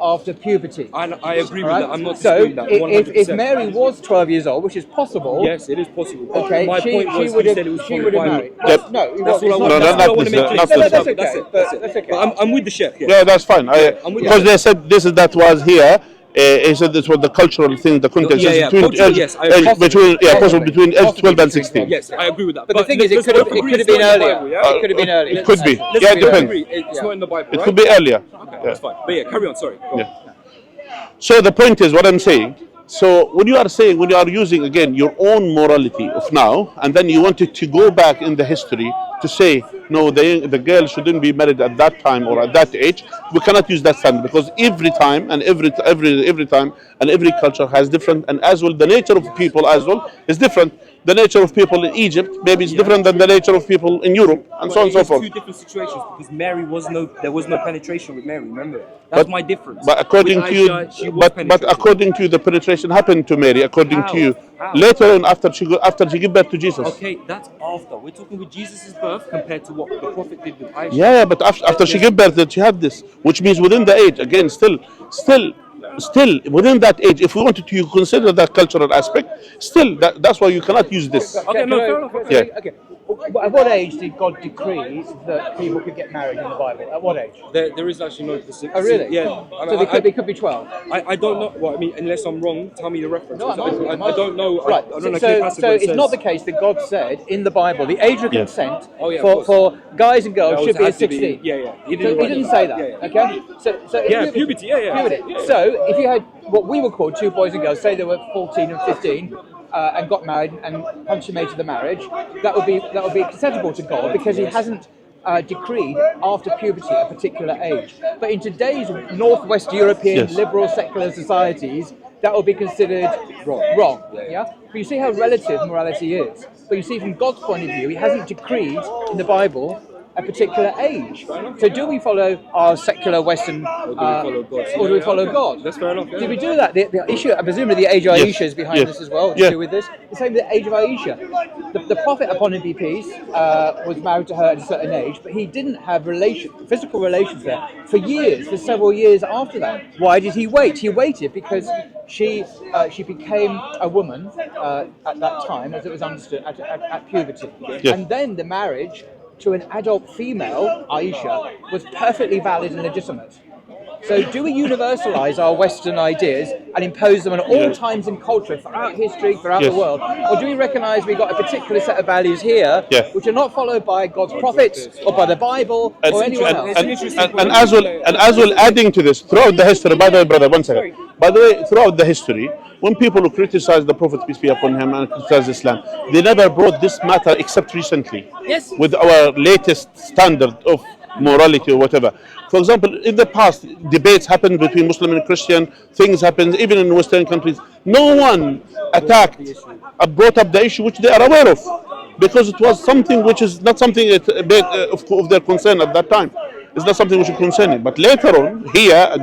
after puberty. I agree with Right? that. I'm not So disputing that. 100%. if Mary was 12 years old, which is possible, yes, it is possible. okay, My point was, she would you said it was have from the Bible. married. Yep. No, That's what I want. No, That's what I want to make clear. that's okay. That's it. That's okay. But I'm with the chef. Yeah, that's fine. I'm with Because you. they said that was here. He said this was the cultural thing, the context Yeah, is yeah, between cultural, age, yes, I agree. possible between age 12 and 16. Yes, I agree with that. But the thing is, it could have been earlier. It could have been earlier. It could be. Let's Yeah, agree. it depends. It's not in the Bible, It right? could be earlier. Okay, that's fine. But yeah, carry on. Sorry. Go on. So the point is, what I'm saying, so when you are using again your own morality of now, and then you wanted to go back in the history to say, no, the girl shouldn't be married at that time or at that age, we cannot use that standard, because every time and every time and every culture has different, and as well the nature of people as well is different. The nature of people in Egypt maybe is different than the nature of people in Europe, and so on and so forth. Two different situations, because there was no penetration with Mary. Remember, that's my difference. But according With to you, Aisha, she was but penetrated. according to you, the penetration happened to Mary. According How? to you, How? later on after she gave birth to Jesus. Okay, that's after. We're talking with Jesus' birth compared to what the prophet did with Aisha. Yeah, but after she gave birth, that she had this, which means within the age. Again, still within that age. If we wanted to consider that cultural aspect, still that's why you cannot use this. Okay, no, fair enough. Yeah. Okay. At what age did God decree that people could get married in the Bible? At what age? There is actually no specific. Oh, really? Yeah. So they could be 12. I don't know. Well, I mean, unless I'm wrong, tell me the reference. No, I'm asking. I don't know. Right. I don't know. So it's not the case that God said in the Bible the age of consent Oh, yeah, of for guys and girls should be at 16. Yeah. He didn't say that. Yeah. Okay. So Yeah, puberty. Yeah. Puberty. Yeah. So if you had what we would call two boys and girls, say they were 14 and 15. And got married and consummated the marriage, that would be acceptable to God, because He hasn't decreed after puberty a particular age. But in today's Northwest European liberal secular societies, that would be considered wrong. Yeah. But you see how relative morality is. But you see, from God's point of view, He hasn't decreed in the Bible a particular age. So do we follow our secular Western, or do we follow God? That's fair enough. Yeah. Did we do that? The issue, presumably the age of Aisha is behind this as well, to do with this. The same with the age of Aisha. The Prophet, upon him be peace, was married to her at a certain age, but he didn't have physical relations there for several years after that. Why did he wait? He waited because she became a woman at that time, as it was understood, at puberty. And then the marriage to an adult female, Aisha, was perfectly valid and legitimate. So do we universalize our Western ideas and impose them on all times and culture, throughout history, throughout the world? Or do we recognize we've got a particular set of values here, which are not followed by God's prophets, or by the Bible, or anyone else? And as well, adding to this, throughout the history, by the way, brother, one second. By the way, throughout the history, when people who criticize the Prophet, peace be upon him, and criticize Islam, they never brought this matter except recently, with our latest standard of morality or whatever. For example, in the past, debates happened between Muslim and Christian, things happened even in Western countries. No one brought up the issue which they are aware of, because it was something which is not something of their concern at that time. It's not something which is concerning. But later on, here,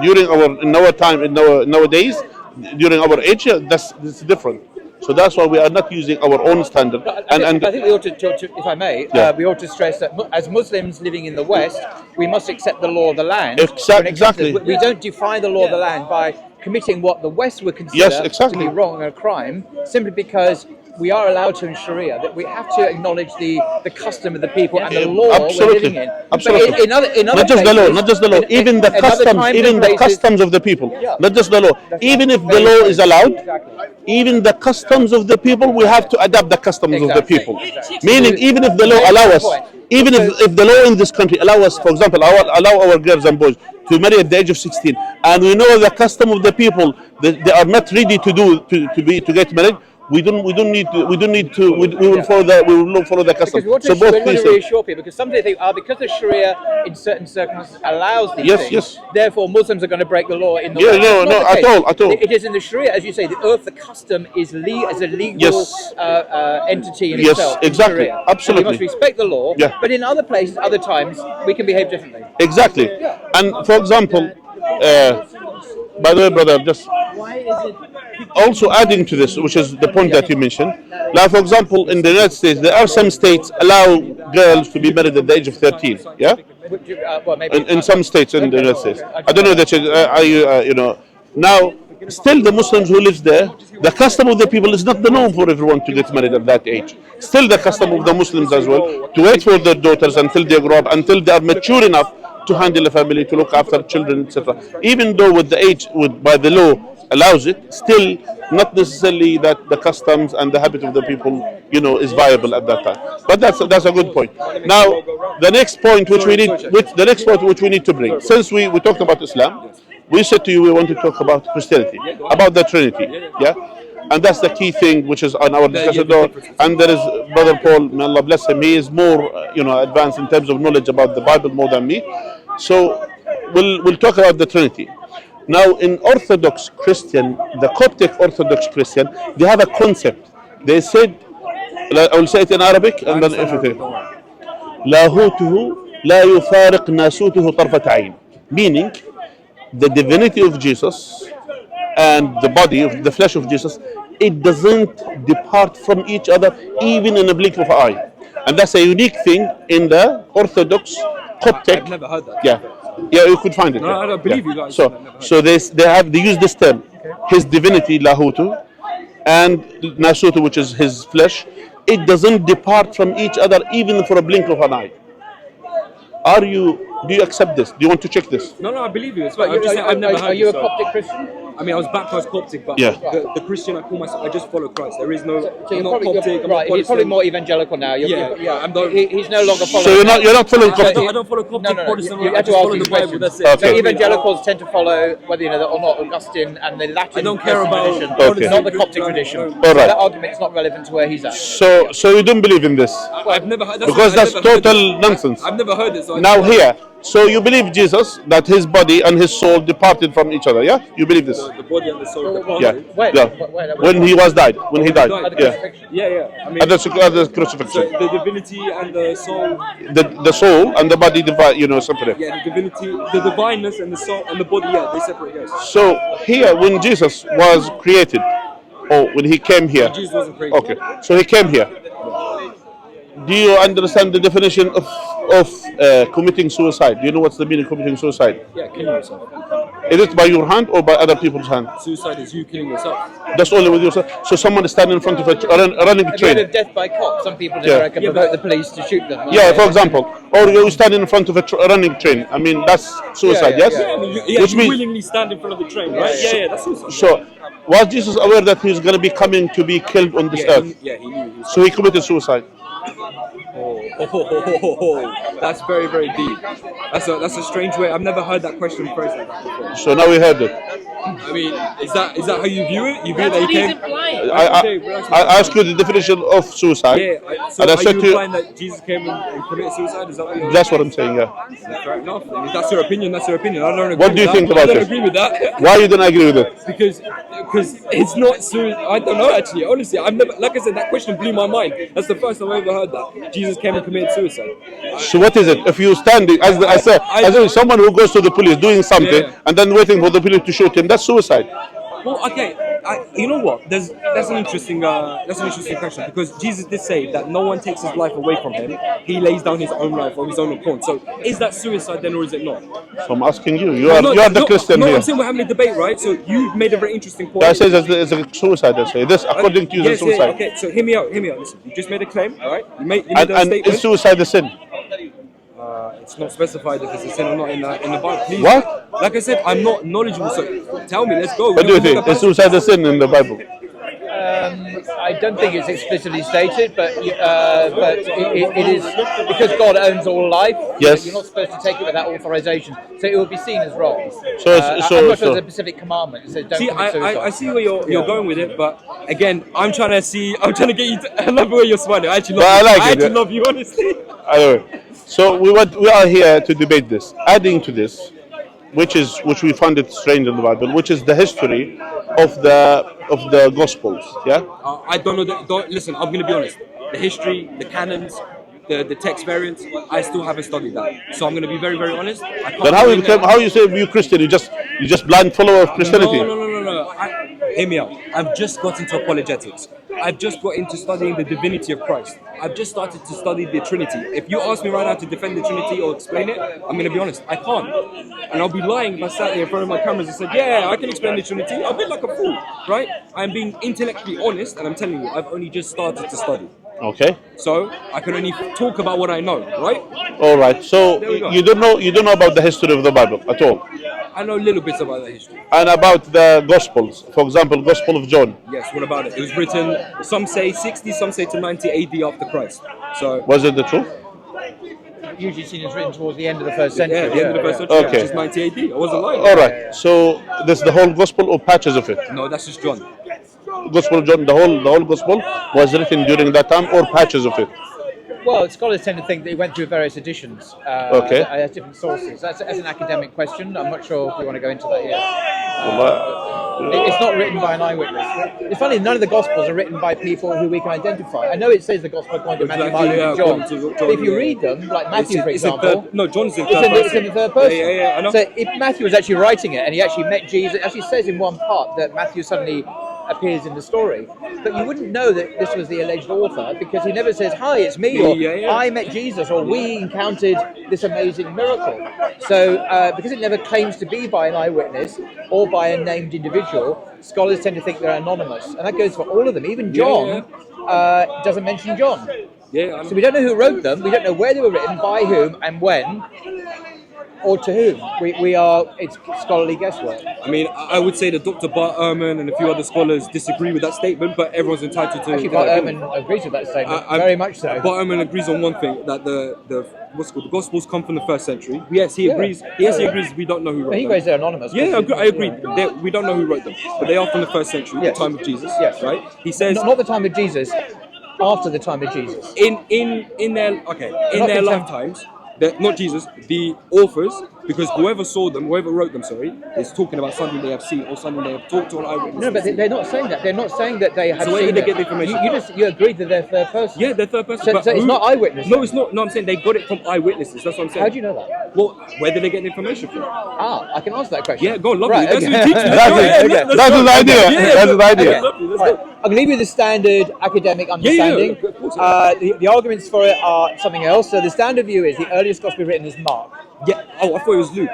nowadays, during our age, that's different. So that's why we are not using our own standard. I think we ought to, if I may, we ought to stress that as Muslims living in the West, we must accept the law of the land. Exactly. We don't defy the law of the land by committing what the West would consider to be wrong or a crime, simply because we are allowed to in Sharia, that we have to acknowledge the custom of the people and the law we're living in. Absolutely. Not just the law, even the customs of the people. Not just the law. Even if the law is allowed, even the customs of the people, we have to adapt the customs of the people. Meaning, even if the law allows us, even if the law in this country allow us, for example, allow our girls and boys to marry at the age of 16, and we know the custom of the people that they are not ready to get married, we will follow the custom. Because we want to reassure people, because some people think, because the Sharia in certain circumstances allows these things, therefore Muslims are going to break the law in the West. No, at all. It is in the Sharia, as you say, the custom is as a legal entity in itself. Exactly, Sharia. absolutely. And we must respect the law, but in other places, other times, we can behave differently. Exactly. And for example, by the way, brother, just also adding to this, which is the point that you mentioned, like for example, in the United States, there are some states allow girls to be married at the age of 13, well, maybe in some states in the United States. I don't know that now. Still, the Muslims who live there, the custom of the people is not the norm for everyone to get married at that age. Still, the custom of the Muslims as well to wait for their daughters until they grow up, until they are mature enough to handle a family, to look after children, etc. Even though with the age, by the law allows it, still not necessarily that the customs and the habit of the people, is viable at that time. But that's a good point. Now, the next point which we need to bring, since we talked about Islam. We said to you we want to talk about Christianity, about the Trinity, yeah? And that's the key thing which is on our discussion though. And there is Brother Paul, may Allah bless him, he is more, advanced in terms of knowledge about the Bible more than me. So we'll talk about the Trinity. Now in Orthodox Christian, the Coptic Orthodox Christian, they have a concept. They said, I will say it in Arabic and then everything. لاهوته لا يفارق ناسوته طرفة عين. Meaning, the divinity of Jesus and the body of the flesh of Jesus, it doesn't depart from each other even in a blink of an eye. And that's a unique thing in the Orthodox Coptic. I've never heard that. Yeah, you could find it. No, I don't believe you guys. So they use this term, his divinity lahutu and nasutu, which is his flesh. It doesn't depart from each other even for a blink of an eye. Do you accept this? Do you want to check this? No, I believe you. I've never heard. Are you a Coptic Christian? I mean, I was baptized Coptic, but Yeah. the Christian I call myself, I just follow Christ. There is no. So I'm you're not probably, Coptic. I'm right, not he's probably Protestant. more evangelical now. He's no longer following. So you're not following I Coptic. don't follow Coptic, No. Protestant. You I have to just ask follow these the Bible. questions. That's it. So evangelicals tend to follow, whether you know that or not, Augustine and the Latin I don't care about tradition, Okay. not the Coptic tradition. No. All right. That argument is not relevant to where he's at. So you don't believe in this I've never heard. because that's total nonsense. I've never heard it. So Now here, so you believe Jesus, that his body and his soul departed from each other, yeah? You believe this? the body and the soul. Yeah. Wait, Yeah. wait. When he died, At the yeah. crucifixion. Yeah. I mean, At the so crucifixion, the divinity and the soul. the soul and the body separate. Yeah, the divinity, the divineness and the soul and the body. Yeah, they separate. Yes. So here, when Jesus was created, or when he came here, Jesus wasn't created. okay, so he came here. Do you understand the definition of committing suicide? Do you know what's the meaning of committing suicide? Yeah, killing yourself. Is it by your hand or by other people's hand? Suicide is you killing yourself. That's only with yourself. So someone is standing in front of a running Have you heard train. of death by cop? Some people Yeah. provoke the police to shoot them. Yeah, for example, or you stand in front of a running train. I mean, that's suicide, Yeah, yes? I mean, you Which means, willingly stand in front of the train, right? Yeah, that's suicide. so was Jesus aware that he's going to be coming to be killed on this earth? He knew. So he committed suicide. That's very, very deep. That's a strange way. I've never heard that question phrased like that before. So now we heard it. I mean, is that how you view it? You view that he came? I asked you the definition of suicide. Yeah. So And I are said you to you- implying that Jesus came and committed suicide? Is that what you're? That's what I'm saying, yeah. Fair enough. I mean, that's your opinion. That's your opinion. I don't agree. What do you with think that. about I don't this? agree with that. Why you don't agree with it? Because it's not suicide. I don't know actually. Honestly, I've never. Like I said, that question blew my mind. That's the first time I ever heard that Jesus came and committed suicide. So what is it? If you stand, as I said, as someone who goes to the police doing something Yeah. and then waiting for the police to shoot him, that's suicide. Well, okay. You know what? That's an interesting question because Jesus did say that no one takes his life away from him. He lays down his own life on his own accord. So is that suicide then, or is it not? So I'm asking you. You are the Christian no, here. I'm saying we're having a debate, right? So you made a very interesting point. That says it's a suicide. I say this according to you, Yes, is suicide. yeah, okay. So hear me out. Listen, you just made a claim, all right? You made a And statement. is suicide a sin? It's not specified if it's a sin or not in the Bible. Please. What? Like I said, I'm not knowledgeable, so tell me. Let's go. What do you think? Is suicide a sin in the Bible? I don't think it's explicitly stated, but it is because God owns all life. Yes. You're not supposed to take it without authorization, so it would be seen as wrong. So it's- I'm not sure there's a specific commandment that says don't See, commit suicide. I see where you're going with it, but again, I'm trying to get you to. I love the way you're smiling. I actually love But I you. like I it, actually yeah. love you, honestly. Anyway, so we are here to debate this. Adding to this, which we find it strange in the Bible, which is the history of the Gospels. Yeah. I don't know. Listen, I'm going to be honest. The history, the canons, the text variants, I still haven't studied that. So I'm going to be very, very honest. I can't Then how claim that- you say you Christian? You just blind follower of Christianity? No. Hear me out. I've just got into apologetics. I've just got into studying the divinity of Christ. I've just started to study the Trinity. If you ask me right now to defend the Trinity or explain it, I'm going to be honest, I can't. And I'll be lying if I sat here in front of my cameras and said, yeah, I can explain the Trinity. I'll be like a fool, right? I'm being intellectually honest, and I'm telling you, I've only just started to study. Okay. So I can only talk about what I know, right? All right. So you don't know about the history of the Bible at all. I know little bits about the history. And about the Gospels, for example, Gospel of John. Yes. What about it? It was written. Some say 60, some say to 90 AD after Christ. So Was it the truth? Usually seen as written towards the end of the first century. yeah, the end of the first century, Okay. which is 90 AD. I wasn't lying. All right. So this is the whole Gospel or patches of it? No, that's just John. Gospel of John, the whole Gospel was written during that time, or patches of it? Well, scholars tend to think that he went through various editions. Okay. As different sources. That's an academic question. I'm not sure if we want to go into that yet. It's not written by an eyewitness. It's funny, none of the Gospels are written by people who we can identify. I know it says the Gospel according to Matthew, Mark, and John. But if you read them, like Matthew, for example, John's in it's in the third person. Yeah, I know. So if Matthew was actually writing it and he actually met Jesus, it actually says in one part that Matthew suddenly appears in the story, but you wouldn't know that this was the alleged author because he never says, hi, it's me, or I met Jesus, or we encountered this amazing miracle. So because it never claims to be by an eyewitness or by a named individual, scholars tend to think they're anonymous, and that goes for all of them. Even John doesn't mention John. Yeah, so we don't know who wrote them, we don't know where they were written, by whom and when, or to whom. It's scholarly guesswork. I mean, I would say that Dr. Bart Ehrman and a few other scholars disagree with that statement, but everyone's entitled to. Actually, Bart Ehrman agrees with that statement, very much so. Bart Ehrman agrees on one thing, that the Gospels come from the first century. Yes, he agrees. Yes, he agrees. We don't know who wrote them. He goes, they're anonymous. Yeah, I agree. We don't know who wrote them, but they are from the first century, the time of Jesus. Yes, right. He says not the time of Jesus. After the time of Jesus. In their lifetimes. Not Jesus, the authors, because whoever wrote them, is talking about something they have seen or something they have talked to an eyewitness. No, but they're not saying that. They're not saying that they have seen it. So where did they get the information? You agreed that they're third person. Yeah, they're third person. So it's not eyewitness. No, it's not. No, I'm saying they got it from eyewitnesses. That's what I'm saying. How do you know that? Well, where did they get the information from? I can answer that question. Yeah, go on, lovely. Right, That's okay. what you teach me. That's his idea. That's his idea. Right. I'm going to leave you the standard academic understanding. The arguments for it are something else. So the standard view is the earliest gospel written is Mark. Yeah. Oh, I thought it was Luke.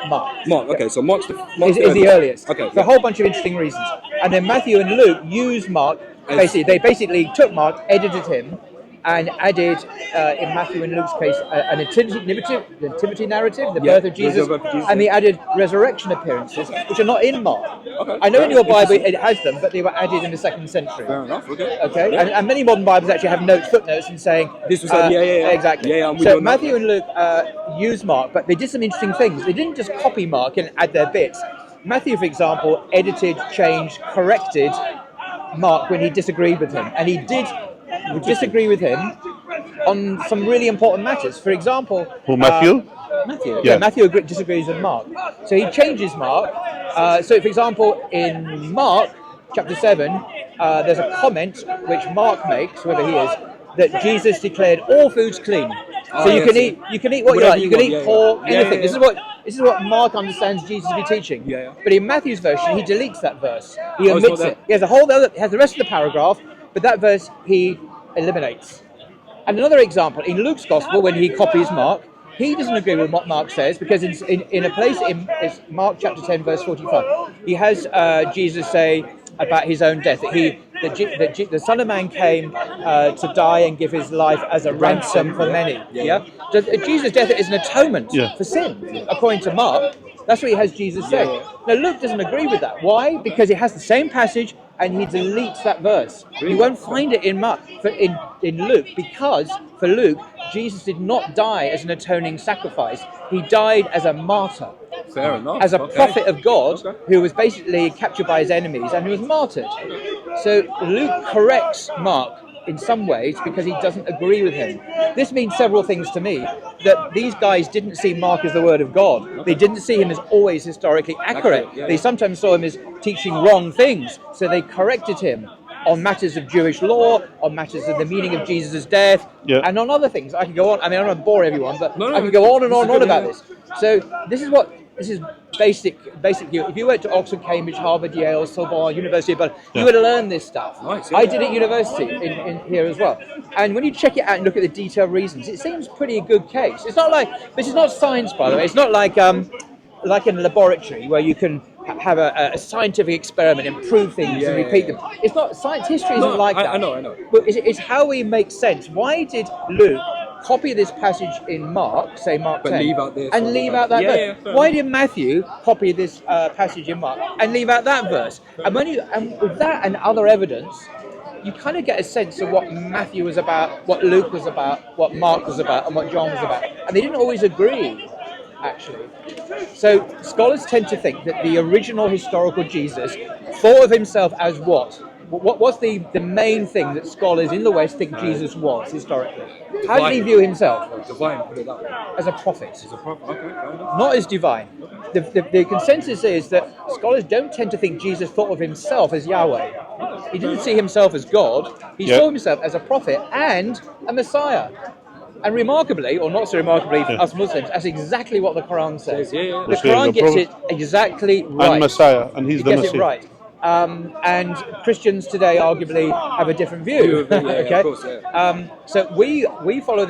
Mark. Okay, so Mark's the earliest. Okay. For a whole bunch of interesting reasons. And then Matthew and Luke use Mark. They basically took Mark, edited him, and added, in Matthew and Luke's case, a nativity narrative, the birth of Jesus, and they added resurrection appearances, which are not in Mark. Okay. I know in your Bible it has them, but they were added in the 2nd century. Fair enough. Okay. Okay. Yeah. And many modern Bibles actually have footnotes, and saying this was exactly. Yeah, so Matthew and Luke used Mark, but they did some interesting things. They didn't just copy Mark and add their bits. Matthew, for example, edited, changed, corrected Mark when he disagreed with him, and he did disagree with him on some really important matters. For example, Matthew? Matthew. Yeah, Matthew disagrees with Mark. So he changes Mark. So, for example, in Mark chapter 7, there's a comment which Mark makes, whoever he is, that Jesus declared all foods clean. So you can eat what you like. You can eat pork, anything. This is what Mark understands Jesus to be teaching. But in Matthew's version, he deletes that verse. He omits it. He has the rest of the paragraph, but that verse he eliminates. And another example, in Luke's Gospel, when he copies Mark, he doesn't agree with what Mark says, because in a place in Mark chapter 10, verse 45, he has Jesus say about his own death, that the Son of Man came to die and give his life as a ransom for many. Jesus' death is an atonement for sin, according to Mark. That's what he has Jesus say. Now Luke doesn't agree with that. Why? Because he has the same passage and he deletes that verse. You won't find it in Mark, in Luke, because for Luke, Jesus did not die as an atoning sacrifice. He died as a martyr. Fair enough. As a prophet of God who was basically captured by his enemies and who was martyred. So Luke corrects Mark in some ways because he doesn't agree with him. This means several things to me. That these guys didn't see Mark as the word of God. They didn't see him as always historically accurate. They sometimes saw him as teaching wrong things. So they corrected him on matters of Jewish law, on matters of the meaning of Jesus' death, and on other things. I can go on. I mean, I don't want to bore everyone, but I can go on and on about this. So this is basically, if you went to Oxford, Cambridge, Harvard, Yale, Sorbonne, University, but you would learn this stuff. Nice, I did it at university in here as well. And when you check it out and look at the detailed reasons, it seems pretty a good case. It's not like this is not science, by the way. It's not like in a laboratory where you can have a scientific experiment and prove things and repeat them. It's not science. History isn't like that. I know. But it's how we make sense. Why did Luke copy this passage in Mark, say Mark 10, leave out this and leave out that verse? Yeah, why did Matthew copy this passage in Mark and leave out that verse? And with that and other evidence, you kind of get a sense of what Matthew was about, what Luke was about, what Mark was about, and what John was about. And they didn't always agree, actually. So scholars tend to think that the original historical Jesus thought of himself as what? What's the main thing that scholars in the West think Jesus was historically? How did he view himself? Divine, put it that way. As a prophet. As a prophet, okay, fair enough. Not as divine. The consensus is that scholars don't tend to think Jesus thought of himself as Yahweh. He didn't see himself as God. He saw himself as a prophet and a Messiah. And remarkably, or not so remarkably for us Muslims, that's exactly what the Quran says. Yeah. The Quran gets it exactly right. And Messiah, and he's the gets Messiah. it right. And Christians today arguably have a different view. Okay, of course, yeah. So we follow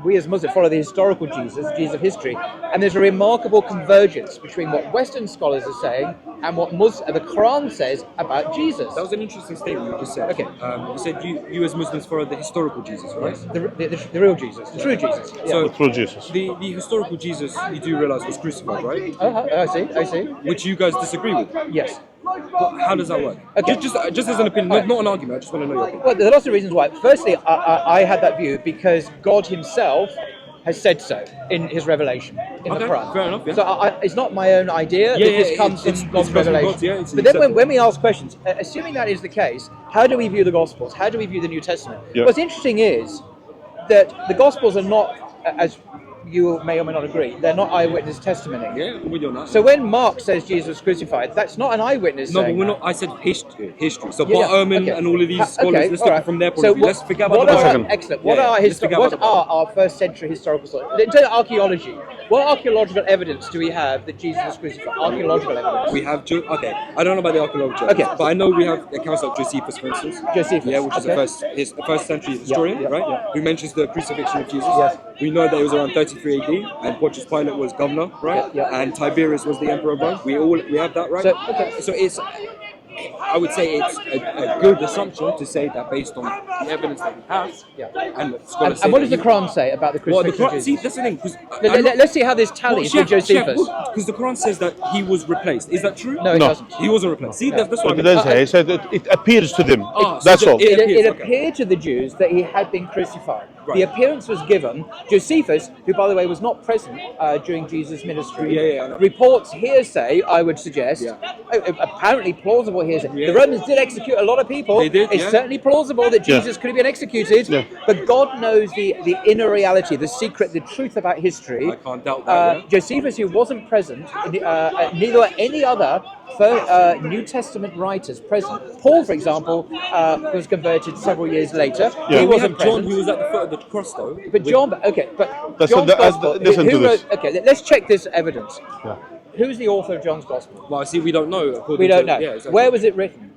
we as Muslims follow the historical Jesus of history, and there's a remarkable convergence between what Western scholars are saying and what the Quran says about Jesus. That was an interesting statement you just said. Okay. You said you as Muslims follow the historical Jesus, right? Yes, the real Jesus, the true Jesus. Yeah. So The true Jesus. the historical Jesus, you do realise was crucified, right? I see. Which you guys disagree with. Yes. How does that work? Okay. Just as an opinion, not an argument. I just want to know your opinion. Well, there are lots of reasons why. Firstly, I had that view because God Himself has said so in His revelation in the Quran. Fair enough. Yeah. So it's not my own idea. This comes from God's revelation. But then when we ask questions, assuming that is the case, how do we view the Gospels? How do we view the New Testament? Yeah. What's interesting is that the Gospels are not, as you may or may not agree, they're not eyewitness testimony. Yeah, I'm with you on that. So when Mark says Jesus was crucified, that's not an eyewitness. No, saying but we're that. not. I said history. So Yeah, Bart Ehrman okay. and all of these scholars, Okay, let's all look right. from their point So of view. Let's forget about what the are, Bible. excellent. Yeah, What yeah. are Let's forget what about the Bible. are our first century historical sources? In terms of archaeology, what archaeological evidence do we have that Jesus was crucified? Archaeological evidence. We have I don't know about the archaeological, Okay. but I know we have accounts like Josephus, for instance. Josephus, yeah, which is okay. a first century historian, yeah, right? yeah. Who mentions the crucifixion of Jesus. Yes. We know that it was around 33 AD, and Pontius Pilate was governor, right? Yeah. And Tiberius was the emperor of Rome. We have that, right? So it's. I would say it's a good assumption to say that based on the evidence that we have, and scholars And what does say the Quran say about the well, crucifixion of Jesus? see, that's the thing. 'Cause Let's see how this tallies with Josephus. Because the Quran says that he was replaced. Is that true? No, it No. doesn't. He wasn't replaced. See, that's what I But it mean. does say, he said it appears to them. so That's all. it- It okay. appeared to the Jews that he had been crucified. Right. The appearance was given. Josephus, who by the way was not present during Jesus' ministry, Yeah, I know. reports hearsay, I would suggest, Yeah. apparently plausible hearsay. Yeah. The Romans did execute a lot of people. They did, It's yeah. certainly plausible that Yeah. Jesus could have been executed, Yeah. but God knows the inner reality, the secret, the truth about history. I can't doubt that. Yeah. Josephus, who wasn't present, neither were any other New Testament writers present. Paul, for example, was converted several years later. Yeah. He We wasn't have John, present. who was at the foot of the cross, though. But John, That's John's the- Gospel. listen to this. Okay, let's check this evidence. Yeah. Who's the author of John's Gospel? Well, see, we don't know. We don't know. Yeah, exactly. Where was it written?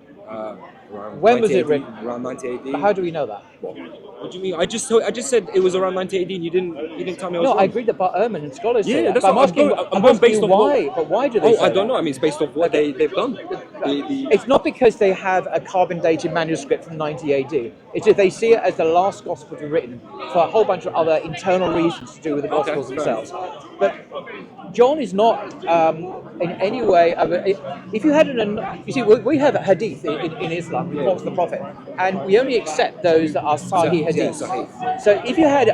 Around When was 90 it AD, written? Around 90 AD. But how do we know that? What do you mean? I just said it was around 90 AD, and you didn't tell me I was No, wrong. I agree that Bart Ehrman and scholars say Yeah, that. that's But what I'm going asking based you on why. what- But why do they say I don't that? know. I mean, it's based off what they've done. It's not because they have a carbon-dated manuscript from 90 AD. It's if they see it as the last gospel to be written for a whole bunch of other internal reasons to do with the gospels fair themselves. But John is not in any way. If you had you see, we have a hadith in Islam, reports of the Prophet, and we only accept those that are Sahih hadith. Sahih. So if you had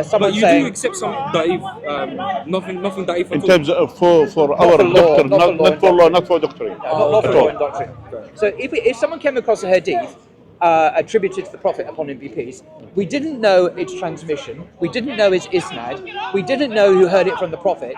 someone But you saying, do accept some da'if, nothing da'if In at all. terms of for our for law, doctrine, not for law not for law, not for doctrine. not for At law all. and doctrine. So if someone came across a hadith attributed to the Prophet upon him be peace. We didn't know its transmission. We didn't know its isnad. We didn't know who heard it from the Prophet.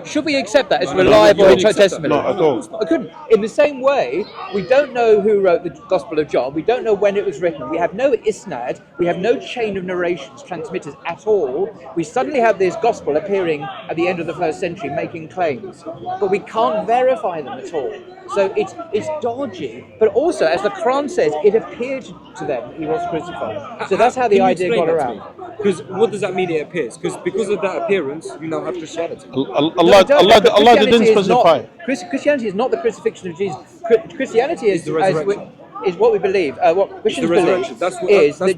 Should we accept that as reliable testimony? No, at all. I couldn't. In the same way, we don't know who wrote the Gospel of John. We don't know when it was written. We have no isnad. We have no chain of narrations, transmitters at all. We suddenly have this Gospel appearing at the end of the first century making claims, but we can't verify them at all. So it's dodgy. But also, as the Quran says, it appeared to them he was crucified. So that's how the idea got around. Because what does that mean it appears? Because of that appearance, you now have Christianity. Allah didn't specify. Christianity is not the crucifixion of Jesus. Christianity is the resurrection. Is what we believe. What Christians believe is that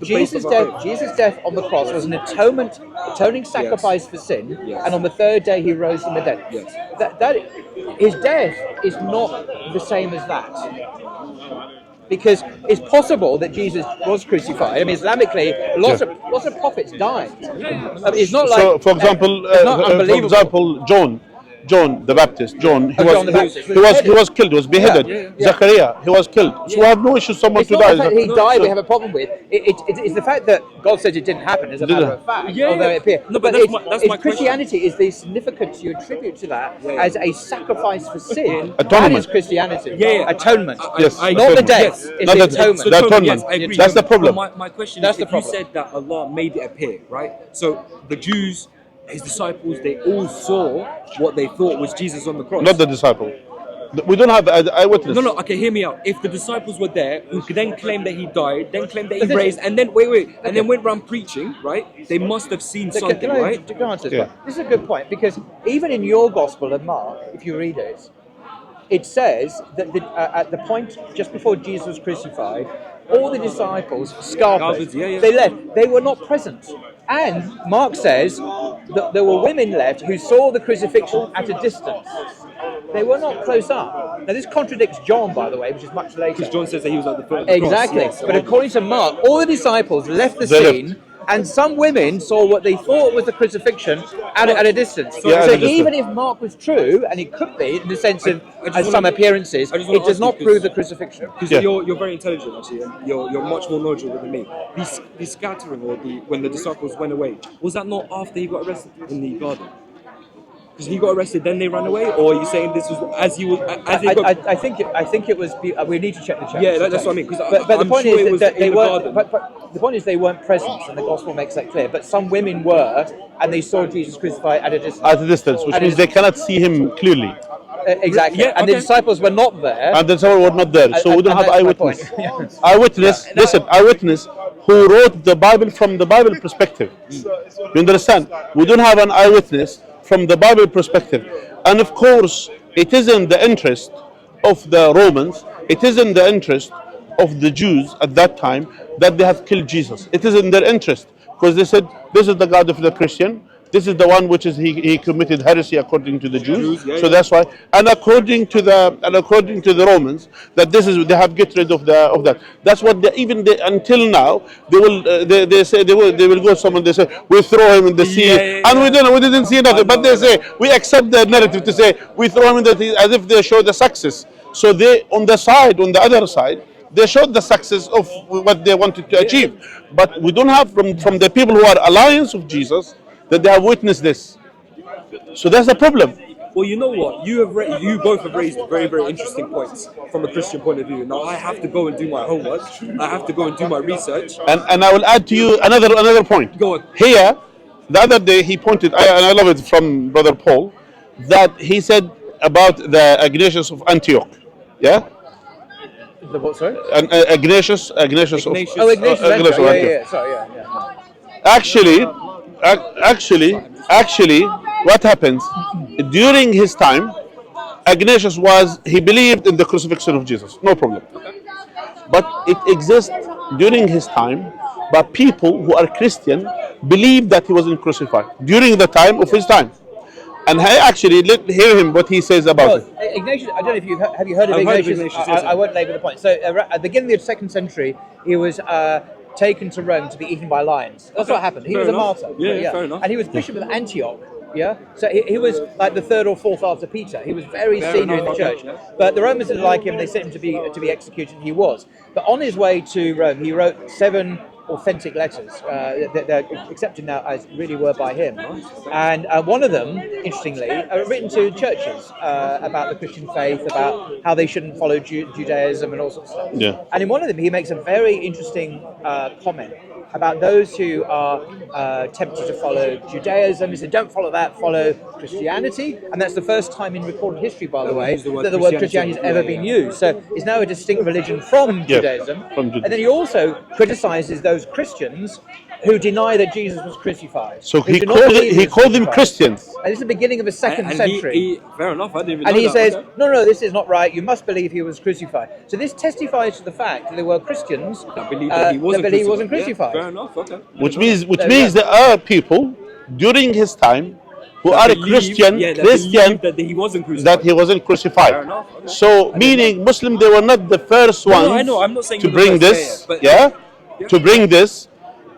Jesus' death on the cross was an atoning sacrifice for sin, and on the third day he rose from the dead. Yes. That his death is not the same as that. Because it's possible that Jesus was crucified. I mean, Islamically, lots of prophets died. It's not like. So, for example, John the Baptist. He was killed. He was beheaded. Yeah. Zechariah, he was killed. So we have no issue someone it's to not die. the fact he died. We have a problem with. It's the fact that God said it didn't happen as a matter of fact. Although it appeared. No, but that's my Christianity is the significance you attribute to that as a sacrifice for sin. Atonement. That is Christianity. Yes. Atonement. Not the death. It's Not the the atonement. The atonement. Yes, I agree. That's the problem. But my question That's is, the if you problem. said that Allah made it appear, right? So the Jews, his disciples, they all saw what they thought was Jesus on the cross. Not the disciple. We don't have eyewitness. No, okay, hear me out. If the disciples were there, who could then claim that he died, then claim that he raised, and then then went around preaching, right? They must have seen something, right? Can I answer this one? This is a good point, because even in your Gospel of Mark, if you read it, it says that at the point just before Jesus was crucified, all the disciples scarfed. They left. They were not present. And Mark says that there were women left who saw the crucifixion at a distance. They were not close up. Now this contradicts John, by the way, which is much later. Because John says that he was at the foot of the cross. Exactly. Yes. But according to Mark, all the disciples left the scene, and some women saw what they thought was the crucifixion at a distance. So even if Mark was true, and it could be in the sense of some appearances, it does not prove the crucifixion. Because you're very intelligent, actually, and you're much more knowledgeable than me. The scattering, or when the disciples went away, was that not after he got arrested in the garden? Because he got arrested, then they ran away, or are you saying this was as he was? I think it was. We need to check the chapter. Yeah, that's what I mean. But the point is that they weren't. But the point is they weren't present, and the Gospel makes that clear. But some women were, and they saw Jesus crucified at a distance. At a distance, which means they cannot see him clearly. Exactly. Yeah, and the disciples were not there. And the disciples were not there, so we don't have eyewitness. Eyewitness. Yeah. Listen, eyewitness who wrote the Bible from the Bible perspective. You understand? We don't have an eyewitness from the Bible perspective. And of course, it is in the interest of the Romans, it is in the interest of the Jews at that time that they have killed Jesus. It is in their interest, because they said, this is the God of the Christian, this is the one which is he committed heresy according to the Jews. So that's why, and according to the Romans, that this is, they have get rid of that. That's what until now they will they say they will go someone, they say we throw him in the sea, and we didn't see nothing, but they say we accept the narrative to say we throw him in the sea, as if they show the success. So they on the other side, they showed the success of what they wanted to achieve, but we don't have from the people who are alliance of Jesus that they have witnessed this. So that's the problem. Well, you know what? You both have raised very, very interesting points from a Christian point of view. Now I have to go and do my homework. I have to go and do my research. And I will add to you another point. Go on. Here, the other day he pointed, and I love it from Brother Paul, that he said about the Ignatius of Antioch. Yeah? The what, sorry? Ignatius. Ignatius. Sorry, yeah. Actually, what happens during his time, Ignatius he believed in the crucifixion of Jesus, no problem. But it exists during his time, but people who are Christian believe that he wasn't crucified during the time of his time. And let's hear him what he says about it. Ignatius, I don't know if you have heard of Ignatius. I won't labour the point. So at the beginning of the 2nd century, he was taken to Rome to be eaten by lions. That's what happened. He was a martyr. Yeah, fair enough. And he was bishop of Antioch. Yeah, so he was like the third or fourth after Peter. He was very senior in the church, but the Romans didn't like him. They sent him to be executed. He was, but on his way to Rome, he wrote 7 authentic letters that they're accepted now as really were by him, and one of them, interestingly, written to churches about the Christian faith, about how they shouldn't follow Judaism and all sorts of stuff. Yeah. And in one of them, he makes a very interesting comment about those who are tempted to follow Judaism. He said, don't follow that, follow Christianity. And that's the first time in recorded history, by the way, that the word Christianity has ever been used. So it's now a distinct religion from Judaism. And then he also criticizes those Christians who deny that Jesus was crucified. So he called them Christians. And this is the beginning of the second century. Fair enough, I didn't even and know he that. says, Okay. no, this is not right. You must believe he was crucified. So this testifies to the fact that there were Christians That believe that he wasn't crucified. Yeah, fair enough, okay. Which means there are people during his time who are Christian that he wasn't crucified. Fair enough, okay. So meaning Muslim, they were not the first ones I know. I'm not saying to bring this, to bring this.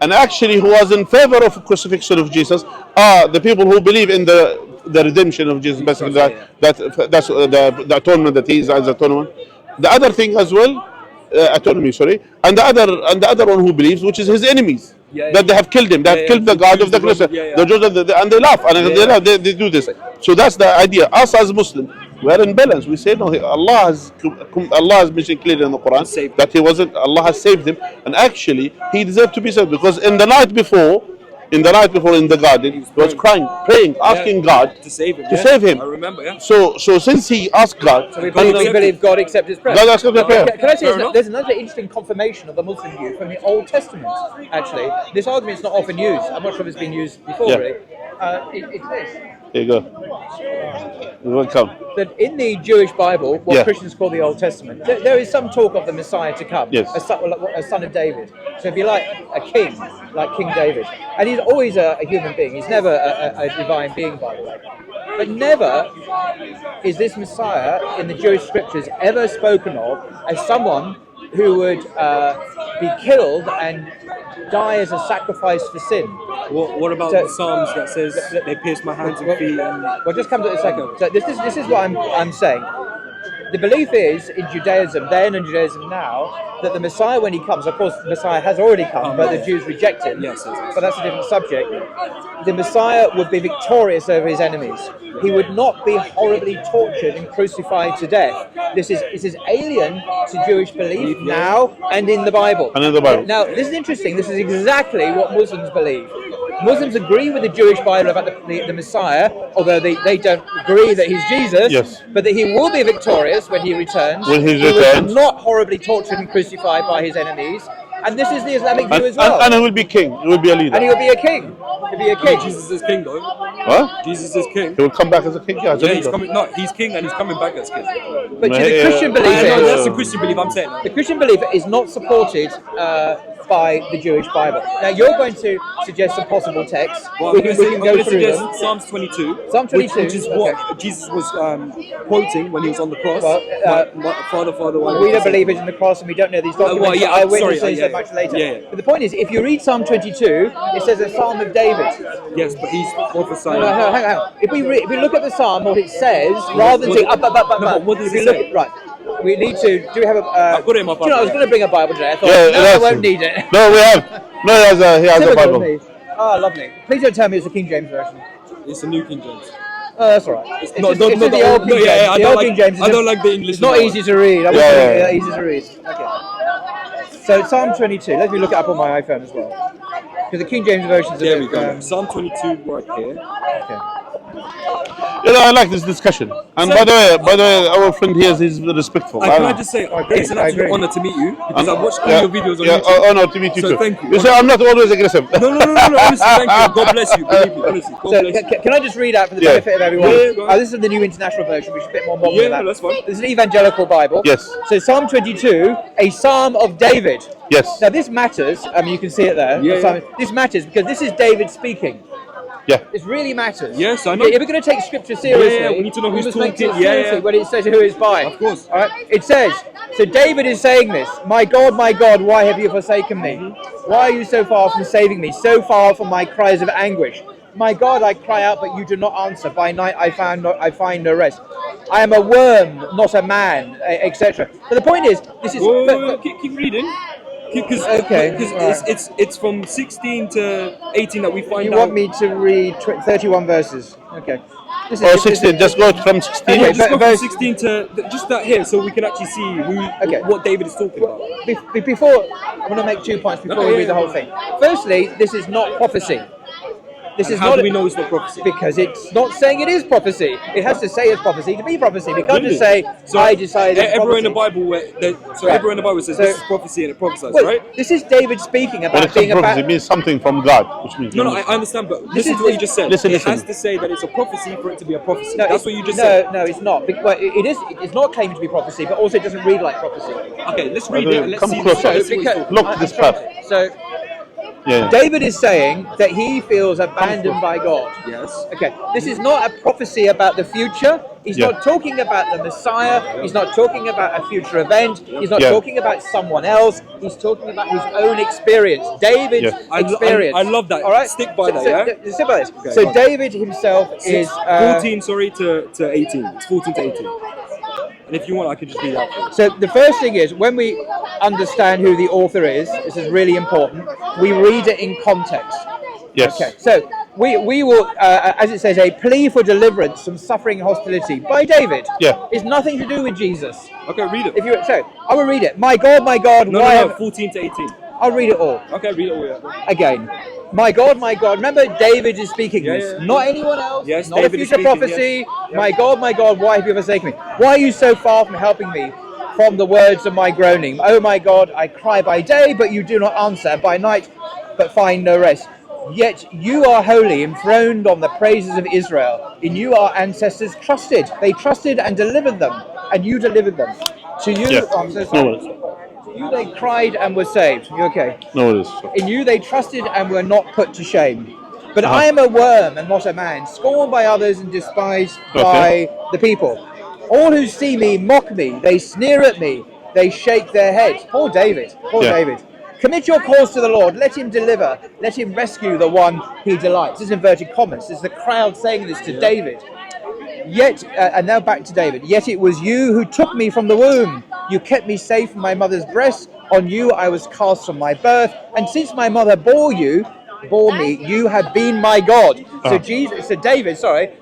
And actually, who was in favor of crucifixion of Jesus are the people who believe in the redemption of Jesus, basically that's the atonement that he is as atonement. The other thing as well, autonomy, sorry, and the other one who believes, which is his enemies, that they have killed him, they have killed the God of the Christian, the Jews, and they laugh and they do this. So that's the idea. Us as Muslims, we are in balance. We say no. Allah has mentioned clearly in the Quran that Allah has saved him, and actually he deserved to be saved because in the night before in the garden, he was crying, praying, asking God to save him. I remember. So since he asked God, so we believe God accepted his prayer. God accepted his prayer. Can I say there's another interesting confirmation of the Muslim view from the Old Testament? Actually, this argument is not often used. I'm not sure if it's been used before. Really, it's this. Here you go. You're welcome. That in the Jewish Bible, what Christians call the Old Testament, there is some talk of the Messiah to come, a son of David. So if you like, a king, like King David. And he's always a human being. He's never a divine being, by the way. But never is this Messiah in the Jewish scriptures ever spoken of as someone who would be killed and die as a sacrifice for sin. What about the Psalms that says they pierced my hands and feet? Well, just come to it in a second. So this is what I'm saying. The belief is in Judaism then and Judaism now that the Messiah, when he comes, of course, the Messiah has already come, but the Jews reject him. Yes. But that's a different subject. The Messiah would be victorious over his enemies. He would not be horribly tortured and crucified to death. This is alien to Jewish belief now and in the Bible. Now, this is interesting. This is exactly what Muslims believe. Muslims agree with the Jewish Bible about the Messiah, although they don't agree that he's Jesus, but that he will be victorious when he returns. He was not horribly tortured and crucified by his enemies. And this is the Islamic view as well. And he will be king. He will be a leader. And he will be a king. He'll be a king. Jesus is king, though. What? Jesus is king. He will come back as a king. Yeah, he's coming. No, he's king and he's coming back as king. But the Christian belief is... that's the Christian belief I'm saying. The Christian belief is not supported by the Jewish Bible. Now, you're going to suggest some possible texts. Well, we can go through them. Psalms 22. Psalm 22. Which is what Jesus was quoting when he was on the cross. Father, we don't believe it's in the cross and we don't know these documents. Eyewitnesses so much later. Yeah. But the point is, if you read Psalm 22, it says a Psalm of David. Yes, but he's prophesying. No, hang on. If we look at the Psalm, what it says, rather than saying what does it say? Right. We need to. Do we have a? I've got it in my Bible. I was going to bring a Bible today. I thought, I won't need it. No, we have. No, he has a Bible. Oh, lovely. Please don't tell me it's a King James version. It's a New King James. Oh, that's all right. It's the old King James. I don't like the English. It's not easy to read. Easy to read. Okay. So Psalm 22. Let me look it up on my iPhone as well. Because the King James version is a There we go. Psalm 22 right here. Okay. I like this discussion. And by the way, our friend here is respectful. Can I just say, it's an absolute honor to meet you because I've watched all your videos on YouTube. Honor to meet you too. Thank you. You say I'm not always aggressive. No. Honestly, thank you. God bless you. Believe me, honestly. God bless you. Can I just read out for the benefit of everyone? This is the New International Version, which is a bit more modern than that. That's fine. This is an evangelical Bible. Yes. So Psalm 22, a Psalm of David. Yes. Now this matters. You can see it there. This matters because this is David speaking. Yeah. This really matters. Yes, I know. If we're going to take Scripture seriously, we need to know who's talking. When it says who is by. Of course. All right. It says, so David is saying this, my God, why have you forsaken me? Why are you so far from saving me, so far from my cries of anguish? My God, I cry out, but you do not answer. By night I find no rest. I am a worm, not a man, etc. But the point is, this is. Keep reading. Because Okay, it's from 16 to 18 that we find You out. want me to read 31 verses? Okay. This Or 16, just go from 16. Yeah, Okay, just go from verse- 16 to just that here, so we can actually see what David is talking about. Before, I want to make 2 points before we read the whole thing. Firstly, this is not prophecy. This And is how not do we know it's not prophecy? because it's not saying it is prophecy. It has to say it's prophecy to be prophecy. We can't Really? just say So I decided. It's everywhere in the prophecy. Bible Right. everywhere in the Bible says So- this is prophecy and it prophesies, Well, right? this is David speaking When about it comes being to prophecy, about. it means something from God, which means No, I understand, but This listen is- to what you just said. listen, It listen. has to say that it's a prophecy for it to be a prophecy. No, That's it- what you just no, said. No, it's not. Well, it is. It's not claiming to be prophecy, but also it doesn't read like prophecy. Okay, let's read it and let's Come see. closer. Let's see what he's because- talking Look about. this path. So Yeah. David is saying that he feels abandoned by God. Yes. Okay, this is not a prophecy about the future. He's Yeah. not talking about the Messiah. He's not talking about a future event. He's not Yeah. talking about someone else. He's talking about his own experience. David's Yeah. experience. I love that. All right, Stick by that, yeah? Stick by this. Okay, So go on. David himself is 14, sorry, to 18. It's 14 to 18. And if you want, I can just read that for you. So the first thing is when we understand who the author is. This is really important. We read it in context. Yes. Okay, so we will, as it says, a plea for deliverance from suffering and hostility by David. Yeah. It's nothing to do with Jesus. Okay, read it. If you so, I will read it. My God, No, why? no, have-" 14 to 18. I'll read it all Okay, read it all, yeah. again. My God, my God. Remember, David is speaking Yeah, this, yeah. not anyone else. Yes, not David a is future speaking, prophecy. yes. My God, why have you forsaken me? Why are you so far from helping me? From the words of my groaning. Oh my God, I cry by day, but you do not answer. By night, but find no rest. Yet you are holy, enthroned on the praises of Israel. In you our ancestors trusted. They trusted and delivered them, and you delivered them. To you, Yeah. oh, I'm so No sorry. worries. To you they cried and were saved. You okay? No worries. In you they trusted and were not put to shame. But Uh-huh. I am a worm and not a man, scorned by others and despised by the people. All who see me mock me, they sneer at me, they shake their heads. Poor David, poor Yeah. David. Commit your cause to the Lord, let him deliver, let him rescue the one he delights. This is inverted commas, this is the crowd saying this to David. Yet, and now back to David. Yet it was you who took me from the womb. You kept me safe from my mother's breast. On you I was cast from my birth. And since my mother bore me, you have been my God. So David,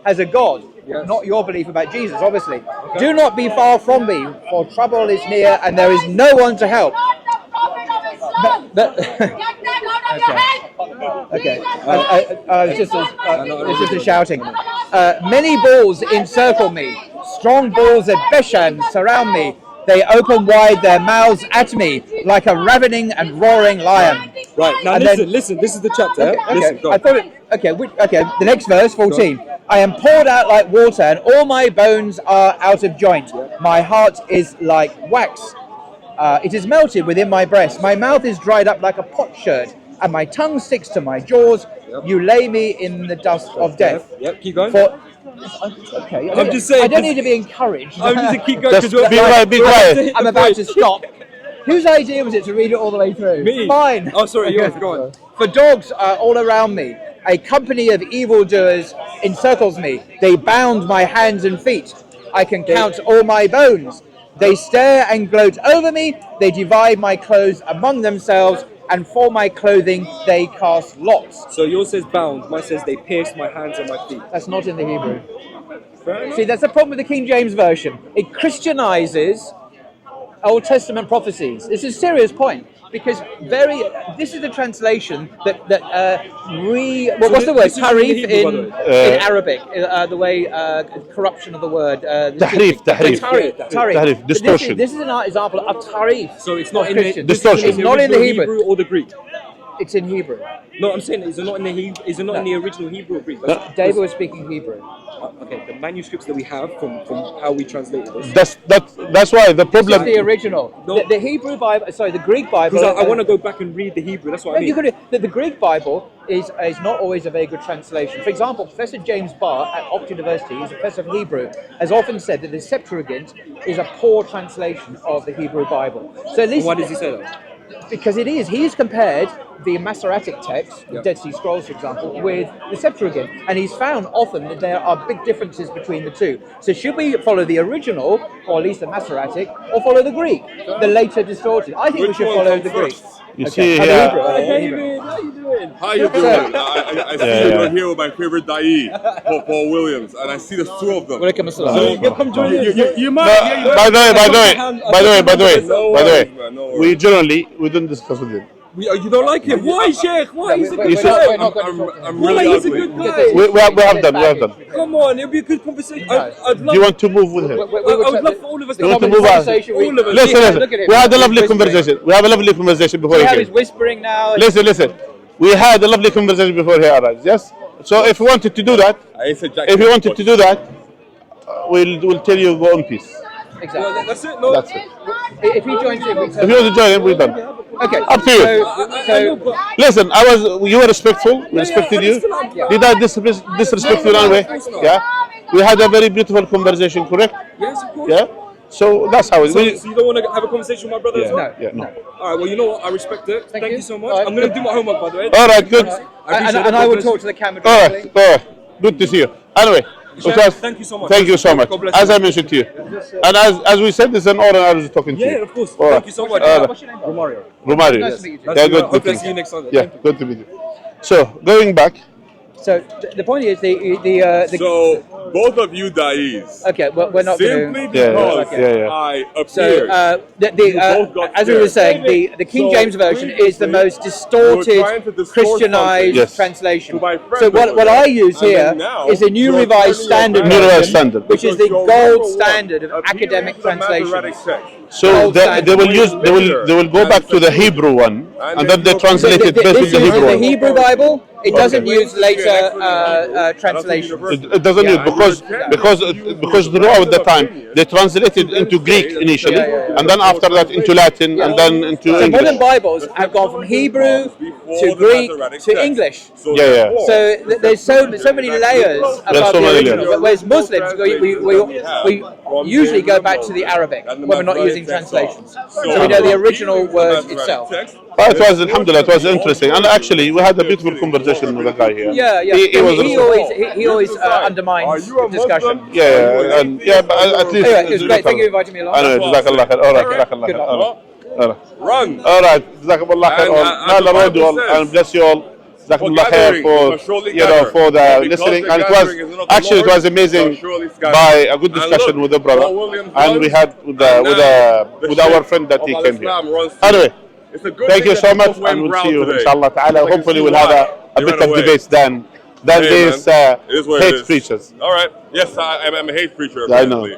has a God. Yes. Not your belief about Jesus, obviously. Do not be far from me, for trouble is near, and there is no one to help. Okay. It's just a shouting. Many bulls encircle me. Strong bulls at Beshan surround me. They open wide their mouths at me like a ravening and roaring lion. Right, now And listen, this is the chapter. Okay, Listen, go. I thought it. Okay, the next verse, 14. I am poured out like water, and all my bones are out of joint. My heart is like wax. It is melted within my breast. My mouth is dried up like a potsherd, and my tongue sticks to my jaws. Yep. You lay me in the dust of death. Yep, keep going. Okay, I'm just saying, I don't need to be encouraged. I'm just keep going Just because be quiet, be quiet. I'm about to stop. Whose idea was it to read it all the way through? Me. Mine. Oh, sorry, yours. Go on. For dogs are all around me. A company of evildoers encircles me. They bound my hands and feet. I can count all my bones. They stare and gloat over me. They divide my clothes among themselves, and for my clothing they cast lots. So yours says bound, mine says they pierced my hands and my feet. That's not in the Hebrew. Fair enough. See, that's the problem with the King James Version. It Christianizes Old Testament prophecies. It's a serious point because this is the translation that what's the word? this is in the Tarif Hebrew, by the in Arabic. The way corruption of the word. Tahrif. Tarif. Distortion. This is an example of tarif. So it's not of in the Christian. Distortion. It's not in the original Hebrew. or the Greek. It's in Hebrew. No, I'm saying is it not in the Is it not in the original Hebrew or Greek? David was speaking Hebrew. Okay, the manuscripts that we have from how we translated this. That's why the This problem. is the original. No. The Hebrew Bible. Sorry, the Greek Bible. Because I want to go back and read the Hebrew. That's what I No, you mean. could. The Greek Bible is not always a very good translation. For example, Professor James Barr at Oxford University, who's a professor of Hebrew, has often said that the Septuagint is a poor translation of the Hebrew Bible. So at least Why does he say that? Because it is. He's compared the Masoretic text, the Dead Sea Scrolls, for example, with the Septuagint, and he's found often that there are big differences between the two. So should we follow the original, or at least the Masoretic, or follow the Greek, the later distorted? I think we should follow the Greek. You see the here. Hebrew, Hi, the Hebrew. David. How you doing? How you doing? I see you're here with my favorite Da'i, Paul Williams, and I see there's two of them. Welcome assalam. So you come join us. You No, might. by the way, No we generally we don't discuss with him. You don't like him? Why, Sheikh? Why? He's a We're good see- guy. I'm Why? really He's a ugly. good guy. We have done. Come on, it'll be a good conversation. I'd Do love. you want to move with him? I would love for all of us to You want come to and move on? conversation. all of us. Listen. Look at him. We had a lovely He's whispering. conversation. We have a lovely conversation before We he have his came. whispering now. Listen. We had a lovely conversation before he arrived. Yes. So if you wanted to do that, I ain't said Jack. if you wanted to do that, we'll tell you go in peace. Exactly. No, that's it. No. That's it. If he joins in, we If you want to join him, we're done. Okay. Up to you. So, Listen, you were respectful. We respected you. Did I disrespect you in any way? Yeah. We had a very beautiful conversation, correct? Yes, of course. Yeah. So that's how it. So you don't want to have a conversation with my brother as well? No. All right. Well, you know what? I respect it. Thank you. you so much. All right. I'm going to do my homework, by the way. All right. Good. and I will talk to the camera All directly. right. Good to see you. Anyway. Thank you so much. Thank you so much. God bless As you. I mentioned to you, and as we said, this is an honor I was talking to you. Yeah, of course. All right. Thank you so much. What's your name? bro? Romario. Romario. Nice to meet you. Yeah, good. Hopefully Good I see you next Sunday. Yeah, Thank you. good to meet you. So going back. So the point is the So both of you Da'is, okay. Well, we're not going simply to. because Yeah. I So appeared. both got as we were saying, scared. the King So James version is the previously, most distorted, you were trying to distort Christianized something. Yes. translation. To my friend So what over I there. use And here then now is a New you're Revised turning your Standard back. New Revised version, Standard. which is the Because gold number one, standard of appears academic the Masoretic translations. text. So they will use they will go back to the Hebrew one, and then they translate it based on This the uses Hebrew the one. Hebrew Bible. It doesn't Okay. use later translations. It doesn't use because throughout the time they translated into Greek initially, and then after that into Latin, and then into So modern English. Bibles have gone from Hebrew to Greek to English. Yeah. So there's so many layers above so the many original. layers. Whereas Muslims, we usually go back to the Arabic when we're not using translations. So we know the original word itself. It was, alhamdulillah, it was interesting, and actually we had a beautiful conversation with the guy here. Yeah. He was He always undermines discussion. and but at least. Anyway, it was great. Thank you for inviting me along. I know, Jazakallah khair. All right, Jazakallah Good khair. luck. All right. Run. All right, Jazakallah khair. And May Allah the Bible reward you all says, and bless you all. Jazakallah khair gathering, for you must surely you know gather. for the But because listening, the and it gathering is not was the actually it Lord, was amazing you shall surely scatter. by a good And discussion look, with the brother, Paul Williams and we runs, had with our friend that he of came here. Al-Islam runs Anyway. It's a good Thank thing you that so they're much, both wearing and we'll brown see you, today. inshallah ta'ala. So I can Hopefully, see we'll why have a they bit ran of away. debates than Hey, these man. It is what it hate is. preachers. All right. Yes, I'm a hate preacher. I know. apparently.